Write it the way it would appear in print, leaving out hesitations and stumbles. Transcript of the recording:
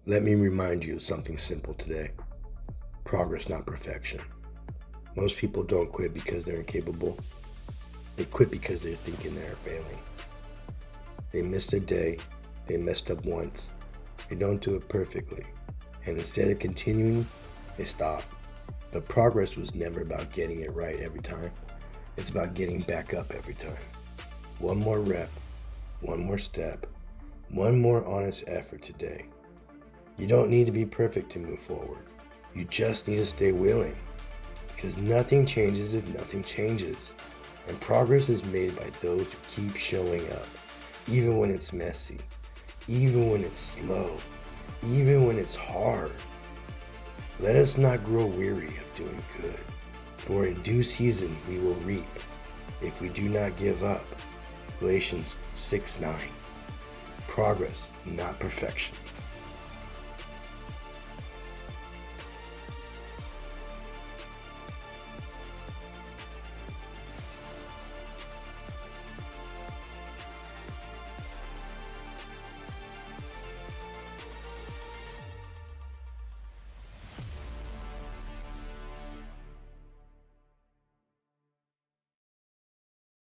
Let me remind you of something simple today. Progress, not perfection. Most people don't quit because they're incapable. They quit because they're thinking they're failing. They missed a day. They messed up once. They don't do it perfectly. And instead of continuing, they stop. But progress was never about getting it right every time. It's about getting back up every time. One more rep, one more step, one more honest effort today. You don't need to be perfect to move forward. You just need to stay willing. Because nothing changes if nothing changes. And progress is made by those who keep showing up, even when it's messy, even when it's slow, even when it's hard. Let us not grow weary of doing good, for in due season we will reap if we do not give up. Galatians 6:9. Progress, not perfection.